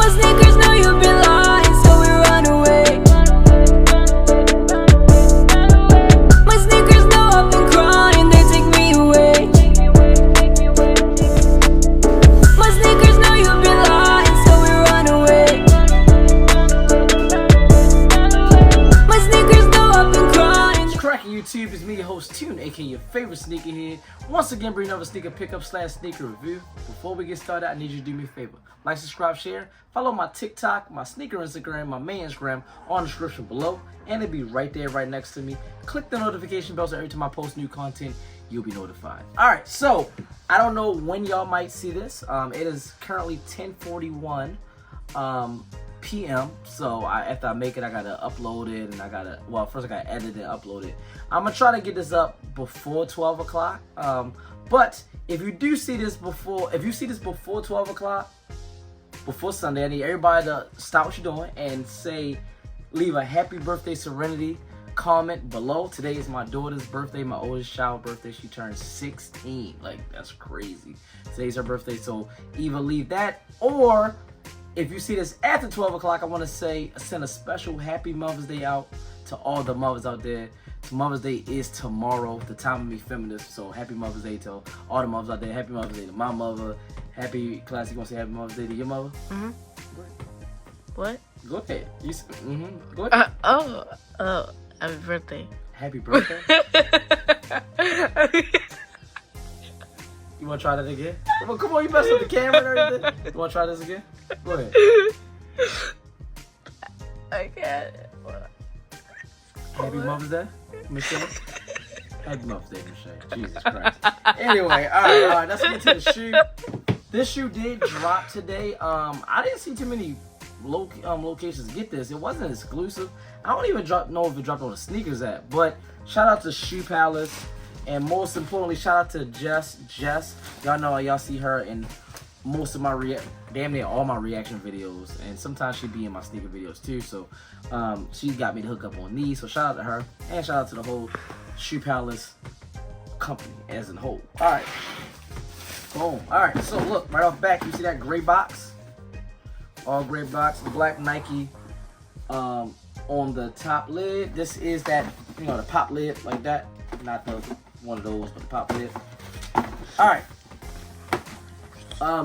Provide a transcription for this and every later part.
My sneakers know you've been lying, so we run away. My sneakers know I've been crying, they take me away. My sneakers know you've been lying, so we run away. My sneakers know I've been crying. What's cracking, YouTube? It's me, your host Tune, aka your favorite sneakerhead. Once again, bringing another sneaker pickup / sneaker review. Before we get started, I need you to do me a favor. Like, subscribe, share, follow my TikTok, my sneaker Instagram, my main Instagram on the description below, and it'll be right there, right next to me. Click the notification bell so every time I post new content, you'll be notified. Alright, so I don't know when y'all might see this. It is currently 10:41 p.m. So after I make it, I gotta upload it, and first I gotta edit and upload it. I'm gonna try to get this up before 12 o'clock. But if you do see this before 12 o'clock, before Sunday, I need everybody to stop what you're doing and leave a happy birthday Serenity comment below. Today is my daughter's birthday, my oldest child's birthday. She turns 16. Like, that's crazy. Today's her birthday, so either leave that, or if you see this after 12 o'clock, I want to send a special happy Mother's Day out to all the mothers out there. So Mother's Day is tomorrow, the time of me filming this. So happy Mother's Day to all the mothers out there. Happy Mother's Day to my mother. Happy class. You want to say happy Mother's Day to your mother? Mm-hmm. What? Go ahead. Go ahead. Happy birthday. Happy birthday. You want to try that again? Come on, you messed up the camera and everything. You want to try this again? Go ahead. I can't. Happy Mother's Day, Michelle. Happy Mother's Day, Michelle. Jesus Christ. Anyway, all right, let's get to the shoe. This shoe did drop today. I didn't see too many locations get this. It wasn't exclusive. I don't even know if it dropped on the Sneakers app. But shout out to Shoe Palace, and most importantly, shout out to Jess. Y'all know y'all see her in most of my damn near all my reaction videos, and sometimes she be in my sneaker videos too. So she got me to hook up on these. So shout out to her, and shout out to the whole Shoe Palace company as a whole. All right, boom. All right, so look right off the back, you see that gray box, all gray box, black Nike on the top lid. This is that, the pop lid like that, not the one of those, but the pop lid. All right.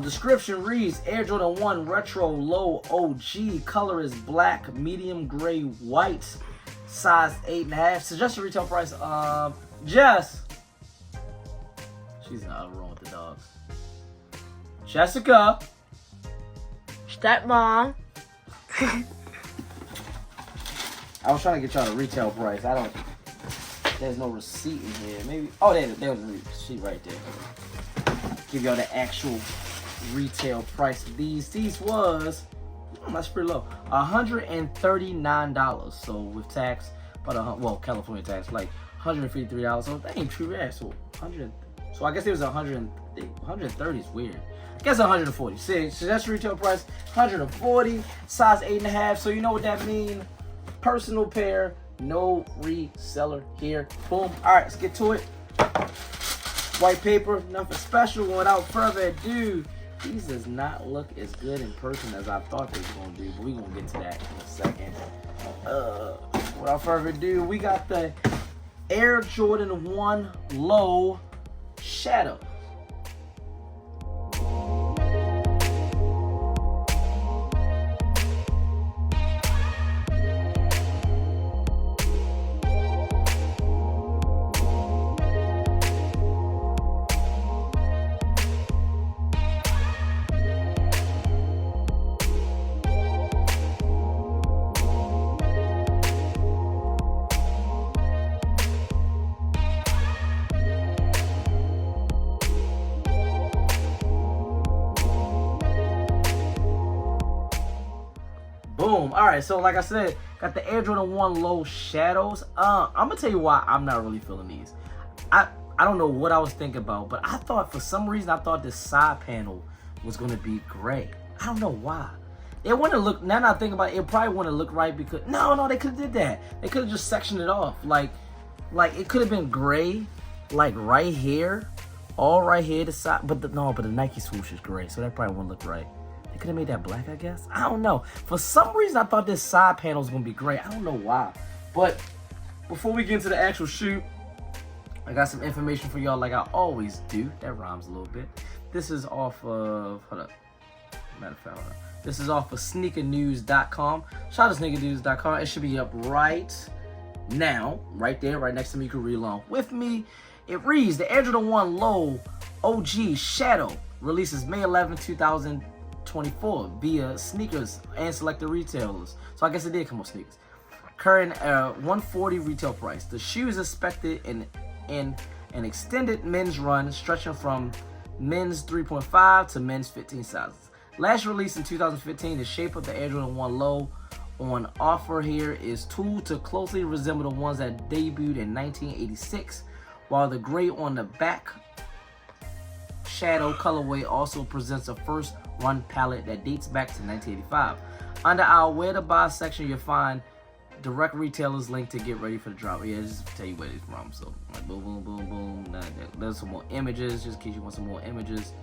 Description reads: Air Jordan 1 Retro Low OG. Color is black, medium gray, white. Size 8.5. Suggested retail price. Jess. She's in the other room with the dogs. Jessica. Stepmom. I was trying to get y'all the retail price. There's no receipt in here. Maybe. Oh, there's the receipt right there. Give y'all the actual retail price of these. These was, that's pretty low, $139. So with tax, about California tax, like $153. So that ain't too bad. So So I guess it was 130 is weird. I guess 140. So that's retail price, 140. Size 8.5. So you know what that means? Personal pair, no reseller here. Boom. All right, let's get to it. White paper, nothing special. Without further ado, these does not look as good in person as I thought they were gonna do, but we're gonna get to that in a second. Without further ado, we got the Air Jordan 1 Low Shadow. Boom. All right, so like I said, got the Air Jordan 1 Low Shadows. I'm gonna tell you why I'm not really feeling these. I don't know what I was thinking about, but I thought for some reason this side panel was gonna be gray. I don't know why. It wouldn't look, now that I think about it, it probably wouldn't look right because, no, they could have did that. They could have just sectioned it off. Like it could have been gray, like right here, all right here, the side, but the Nike swoosh is gray, so that probably wouldn't look right. They could have made that black, I guess. I don't know. For some reason, I thought this side panel was gonna be great. I don't know why. But before we get into the actual shoe, I got some information for y'all like I always do. That rhymes a little bit. This is off of, hold up. Matter of fact, hold up. This is off of sneakernews.com. Shout out to sneakernews.com. It should be up right now, right there, right next to me. You can read along with me. It reads, the Air Jordan 1 Low OG Shadow releases May 11, 2024 via sneakers and selected retailers. So I guess it did come with sneakers. Current $140 retail price. The shoe is expected in an extended men's run stretching from men's 3.5 to men's 15 sizes. Last released in 2015, the shape of the Air Jordan 1 Low on offer here is tooled to closely resemble the ones that debuted in 1986, while the gray on the back shadow colorway also presents a first run palette that dates back to 1985. Under our where to buy section, you'll find direct retailers link to get ready for the drop. Yeah, just tell you where it's from. So like boom, boom, boom, boom. There's some more images, just in case you want some more images.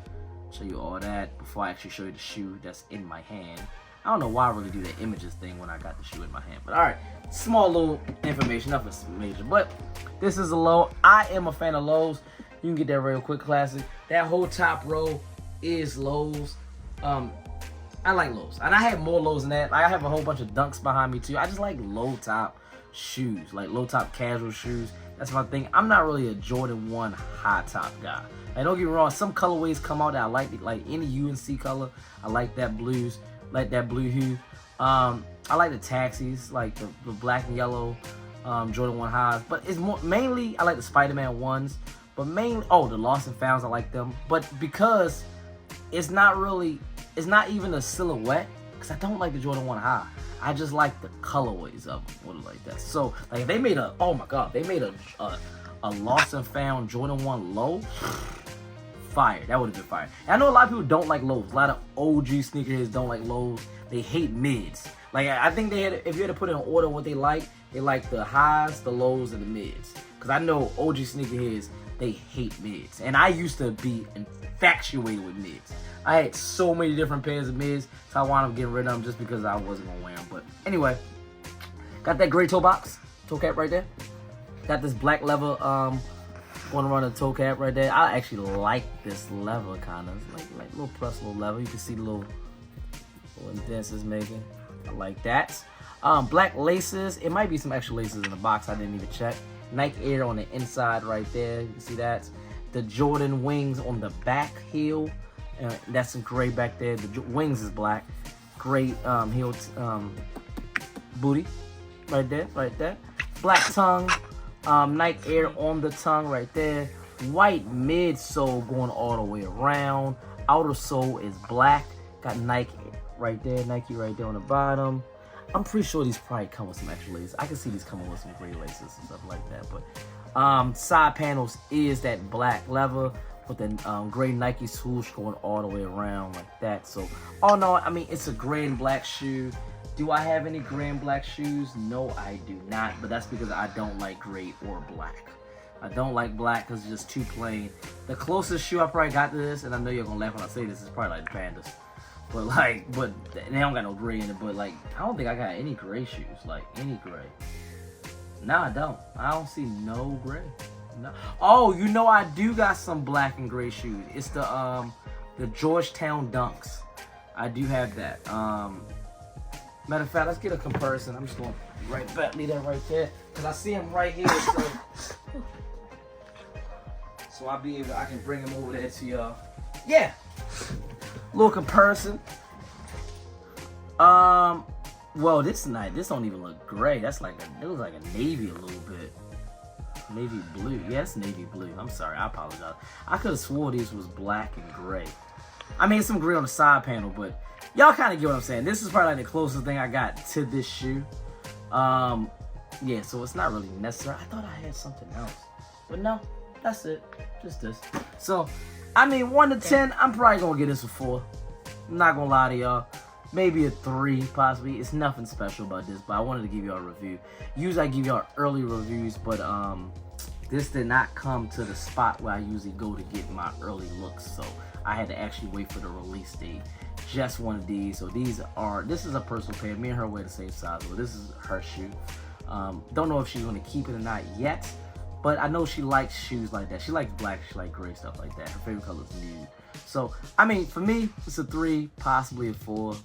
Show you all that before I actually show you the shoe that's in my hand. I don't know why I really do the images thing when I got the shoe in my hand. But alright, small little information, nothing major. But this is a low. I am a fan of lows. You can get that real quick classic. That whole top row is lows. I like lows. And I have more lows than that. I have a whole bunch of dunks behind me too. I just like low top shoes, like low top casual shoes. That's my thing. I'm not really a Jordan 1 high top guy. And don't get me wrong, some colorways come out that I like any UNC color. I like that blues, like that blue hue. I like the taxis, like the black and yellow Jordan 1 highs. But it's more mainly I like the Spider-Man ones. But mainly, oh, the Lost and Founds, I like them. But because it's not even a silhouette, because I don't like the Jordan 1 high. I just like the colorways of them, like that. So like if they made a, oh my god, they made a Lost and Found Jordan 1 low. Fire. That would have been fire. And I know a lot of people don't like lows. A lot of OG sneakerheads don't like lows. They hate mids. Like I think they had, if you had to put in order what they like the highs, the lows, and the mids. Because I know OG sneakerheads, they hate mids. And I used to be infatuated with mids. I had so many different pairs of mids, so I wound up getting rid of them just because I wasn't gonna wear them. But anyway, got that gray toe box, toe cap right there. Got this black leather going around the toe cap right there. I actually like this leather kind of like little pressed little leather. You can see the little indents it's making. I like that. Black laces. It might be some extra laces in the box. I didn't even check. Nike Air on the inside right there. You can see that. The Jordan wings on the back heel. That's some gray back there. The wings is black. Gray heel booty right there, right there. Black tongue. Nike Air on the tongue right there. White midsole going all the way around. Outer sole is black. Got Nike right there. Nike right there on the bottom. I'm pretty sure these probably come with some extra laces. I can see these coming with some gray laces and stuff like that. But side panels is that black leather with the gray Nike swoosh going all the way around like that. So, oh no, I mean, it's a gray and black shoe. Do I have any gray and black shoes? No, I do not. But that's because I don't like gray or black. I don't like black because it's just too plain. The closest shoe I probably got to this, and I know you're going to laugh when I say this, is probably like the Pandas. But they don't got no gray in it. But like, I don't think I got any gray shoes. Like, any gray. No, I don't. I don't see no gray. No. Oh, you know I do got some black and gray shoes. It's the Georgetown Dunks. I do have that. Matter of fact, let's get a comparison. I'm just going to leave that right there. Because I see him right here. So I'll be able to, I can bring him over there to y'all. Yeah. Little comparison. Well, this night, this don't even look gray. That's like it looks like a navy a little bit. Navy blue. Yes, navy blue. I'm sorry. I apologize. I could have swore these was black and gray. I mean, some gray on the side panel, but y'all kind of get what I'm saying. This is probably like the closest thing I got to this shoe. Yeah, so it's not really necessary. I thought I had something else. But no, that's it. Just this. So, I mean, 1 to 10, I'm probably going to give this a 4. I'm not going to lie to y'all. Maybe a 3, possibly. It's nothing special about this, but I wanted to give y'all a review. Usually I give y'all early reviews, but this did not come to the spot where I usually go to get my early looks, so I had to actually wait for the release date just one of these. So this is a personal pair. Me and her wear the same size, but this is her shoe. Don't know if she's gonna keep it or not yet, but I know she likes shoes like that. She likes black, she likes gray, stuff like that. Her favorite color is nude. So, I mean, for me, it's a 3, possibly a 4.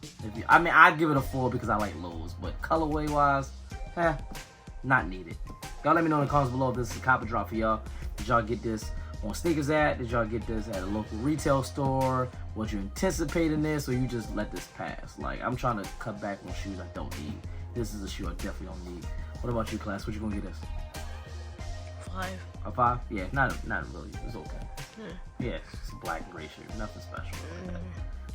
I'd give it a 4 because I like lows, but colorway wise, not needed. Y'all let me know in the comments below if this is a copper drop for y'all. Did y'all get this on Sneakerhead? Did y'all get this at a local retail store? Was you anticipating this, or you just let this pass? Like, I'm trying to cut back on shoes I don't need. This is a shoe I definitely don't need. What about you, class? What you gonna get this? 5. A 5? Yeah, not really. It's okay. Yeah, it's a black and gray shoe. Nothing special.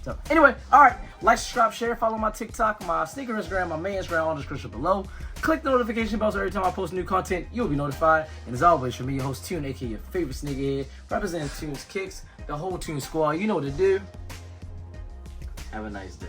So, anyway, alright. Like, subscribe, share, follow my TikTok, my sneaker Instagram, my main Instagram, all in the description below. Click the notification bell so every time I post new content, you'll be notified. And as always, from me, your host, Tune, aka your favorite sneakerhead, representing Tune's Kicks, the whole Tune squad. You know what to do. Have a nice day.